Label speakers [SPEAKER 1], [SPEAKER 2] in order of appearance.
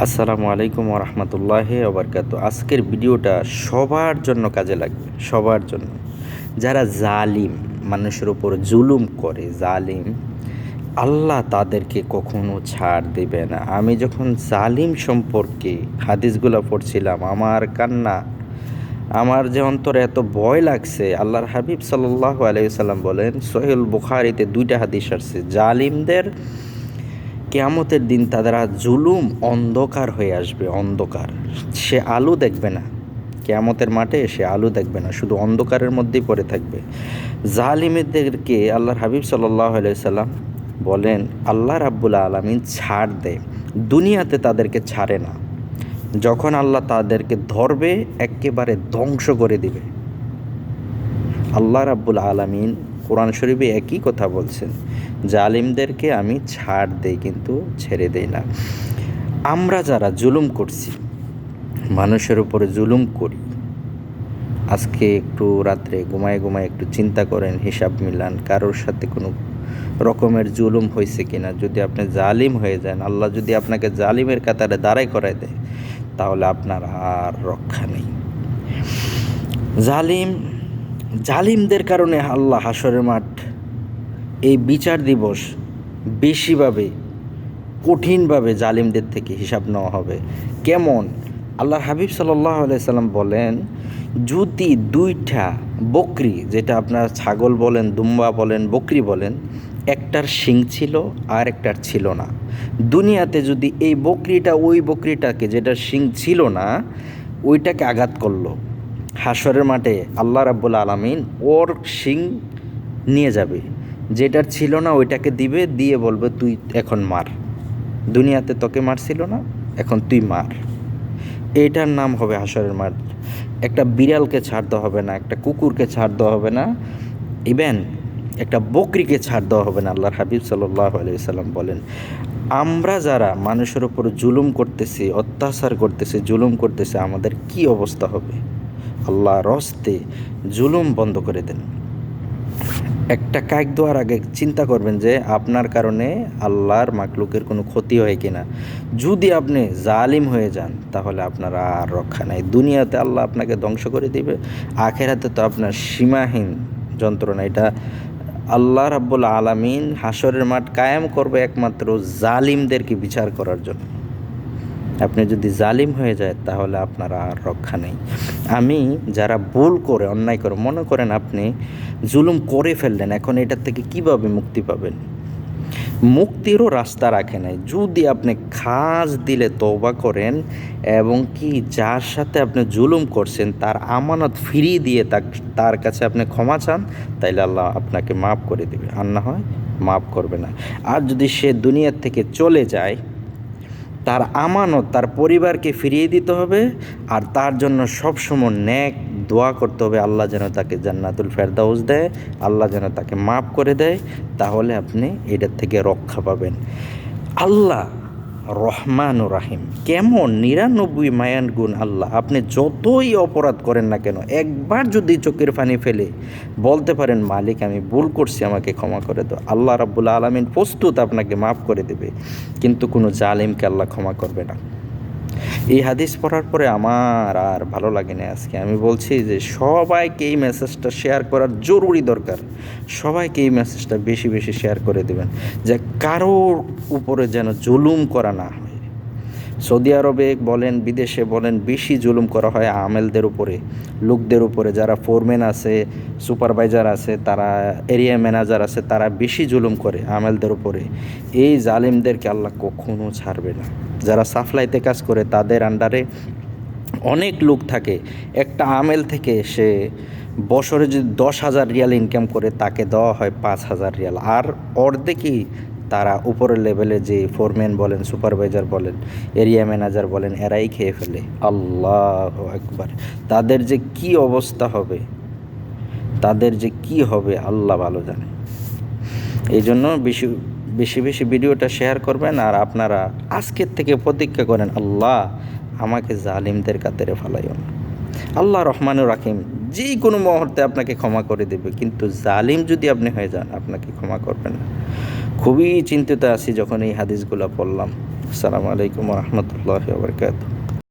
[SPEAKER 1] আসসালামু আলাইকুম রহমতুল্লাহি ওবরকাতু। আজকের ভিডিওটা সবার জন্য কাজে লাগবে, সবার জন্য। যারা জালিম, মানুষের উপর জুলুম করে, জালিম, আল্লাহ তাদেরকে কখনো ছাড় দেবে না। আমি যখন জালিম সম্পর্কে হাদিসগুলো পড়ছিলাম, আমার কান্না, আমার যে অন্তরে এত ভয় লাগছে। আল্লাহর হাবিব সাল্লাল্লাহু আলাইহি সাল্লাম বলেন, সহিহুল বুখারীতে 2টা হাদিস আসছে, জালিমদের কিয়ামতের দিন তারা জুলুম অন্ধকার হয়ে আসবে, অন্ধকার। সে আলো দেখবে না, কিয়ামতের মাঠে সে আলো দেখবে না, শুধু অন্ধকারের মধ্যেই পড়ে থাকবে। জালিমদেরকে আল্লাহর হাবিব সাল্লাল্লাহু আলাইহি সাল্লাম বলেন, আল্লাহ রাব্বুল আলামিন ছাড় দেয়, দুনিয়াতে তাদেরকে ছাড়ে না। যখন আল্লাহ তাদেরকে ধরবে, একেবারে ধ্বংস করে দিবে। আল্লাহ রাব্বুল আলামিন কোরআন শরীফে একই কথা বলছেন, জালিমদেরকে আমি ছাড় দেই, কিন্তু ছেড়ে দেই না। আমরা যারা জুলুম করছি, মানুষের উপরে জুলুম করি, আজকে একটু রাত্রে ঘুমায় ঘুমায় একটু চিন্তা করেন, হিসাব মিলান, কারোর সাথে কোনো রকমের জুলুম হয়েছে কিনা। যদি আপনি জালিম হয়ে যান, আল্লাহ যদি আপনাকে জালিমের কাতারে দাঁড়াই করায় দেয়, তাহলে আপনার আর রক্ষা নেই। জালিমদের কারণে আল্লাহ হাশরের মাঠ, এই বিচার দিবস বেশিভাবে, কঠিনভাবে জালিমদের থেকে হিসাব নেওয়া হবে। কেমন? আল্লাহর হাবিব সাল্লাল্লাহু আলাইহি সাল্লাম বলেন, যদি 2টা বকরি, যেটা আপনার ছাগল বলেন, দুম্বা বলেন, বকরি বলেন, একটার শিং ছিল আর একটার ছিল না, দুনিয়াতে যদি এই বকরিটা ওই বকরিটাকে, যেটার শিং ছিল না, ওইটাকে আঘাত করলো, হাশরের মাঠে আল্লাহ রাব্বুল আলামিন ওর শিং নিয়ে যাবে, যেটার ছিল না ওইটাকে দিবে, দিয়ে বলবে, তুই এখন মার, দুনিয়াতে তোকে মারছিল না, এখন তুই মার। এটার নাম হবে হাশরের মাঠ। একটা বিড়ালকে ছাড় দেওয়া হবে না, একটা কুকুরকে ছাড় দেওয়া হবে না, ইভেন একটা বকরিকে ছাড় দেওয়া হবে না। আল্লাহর হাবিব সাল্লাল্লাহু আলাইহি সাল্লাম বলেন, আমরা যারা মানুষের উপর জুলুম করতেছি, অত্যাচার করতেছি, জুলুম করতেছি, আমাদের কি অবস্থা হবে? আল্লাহর হস্তে জুলুম বন্ধ করে দেন। একটা কাক দেওয়ার আগে চিন্তা করবেন যে আপনার কারণে আল্লাহর মাকলুকের কোনো ক্ষতি হয় কি না। যদি আপনি জালিম হয়ে যান, তাহলে আপনার আর রক্ষা নাই। দুনিয়াতে আল্লাহ আপনাকে ধ্বংস করে দিবে, আখেরাতে তো আপনার সীমাহীন যন্ত্রণা। এটা আল্লাহ রাব্বুল আলামিন হাশরের মাঠ কায়েম করবে একমাত্র জালিমদেরকে বিচার করার জন্য। আপনি যদি জালিম হয়ে যায়, তাহলে আপনার আর রক্ষা নেই। আমি যারা ভুল করে, অন্যায় করে, মনে করেন আপনি জুলুম করে ফেললেন, এখন এটার থেকে কিভাবে মুক্তি পাবেন? মুক্তিরও রাস্তা রাখে নাই। যদি আপনি খাস দিলে তওবা করেন, এবং কি যার সাথে আপনি জুলুম করছেন তার আমানত ফিরিয়ে দিয়ে তার কাছে আপনি ক্ষমা চান, তাইলে আল্লাহ আপনাকে মাফ করে দেবে, আর না হয় মাফ করবে না। আর যদি সে দুনিয়ার থেকে চলে যায়, তার আমানত তার পরিবারকে ফিরিয়ে দিতে হবে, আর তার জন্য সবসময় নেক দোয়া করতে হবে, আল্লাহ যেন তাকে জান্নাতুল ফেরদাউস দেয়, আল্লাহ যেন তাকে মাফ করে দেয়। তাহলে আপনি এটার থেকে রক্ষা পাবেন। আল্লাহ রহমান ও রাহিম, কেমন 99 মায়ান গুণ আল্লাহ। আপনি যতই অপরাধ করেন না কেন, একবার যদি চোখের পানি ফেলে বলতে পারেন, মালিক আমি ভুল করছি, আমাকে ক্ষমা করে দাও, আল্লাহ রাব্বুল আলামিন প্রস্তুত আপনাকে মাফ করে দেবে। কিন্তু কোনো জালিমকে আল্লাহ ক্ষমা করবে না। এই হাদিস পড়ার পরে আমার আর ভালো লাগে না। আজকে আমি বলছি যে সবাইকে এই মেসেজটা শেয়ার করার জরুরি দরকার। সবাইকে এই মেসেজটা বেশি বেশি শেয়ার করে দেবেন, যে কারোর উপরে যেন জুলুম করা না হয়। সৌদি আরবে বলেন, বিদেশে বলেন, বেশি জুলুম করা হয় আমেলদের উপরে, লোকদের উপরে। যারা ফোরম্যান আছে, সুপারভাইজার আছে, তারা এরিয়া ম্যানেজার আছে, তারা বেশি জুলুম করে আমেলদের উপরে। এই জালিমদেরকে আল্লাহ কখনো ছাড়বে না। যারা সাপ্লাইতে কাজ করে, তাদের আন্ডারে অনেক লোক থাকে। একটা আমেল থেকে সে বছরে যদি 10,000 রিয়াল ইনকাম করে, তাকে দেওয়া হয় 5,000 রিয়াল, আর অর্ধেকই তারা উপরের লেভেলে যে ফোরম্যান বলেন, সুপারভাইজার বলেন, এরিয়া ম্যানেজার বলেন, এরাই খেয়ে ফেলে। আল্লাহু আকবার! তাদের যে কি অবস্থা হবে, তাদের যে কি হবে আল্লাহ ভালো জানে। এই জন্য বেশি বেশি বেশি ভিডিওটা শেয়ার করবেন, আর আপনারা আজকের থেকে প্রতিজ্ঞা করেন, আল্লাহ আমাকে জালিমদের কাতারে ফেলাইও না। আল্লাহ রহমানুর রাহিম, যে কোনো মুহূর্তে আপনাকে ক্ষমা করে দেবে, কিন্তু জালিম যদি আপনি হয়ে যান আপনাকে ক্ষমা করবে না। খুবই চিন্তিত আছি যখন এই হাদিসগুলো পড়লাম। আসসালামু আলাইকুম ওয়া রাহমাতুল্লাহি ওয়া বারাকাতুহু।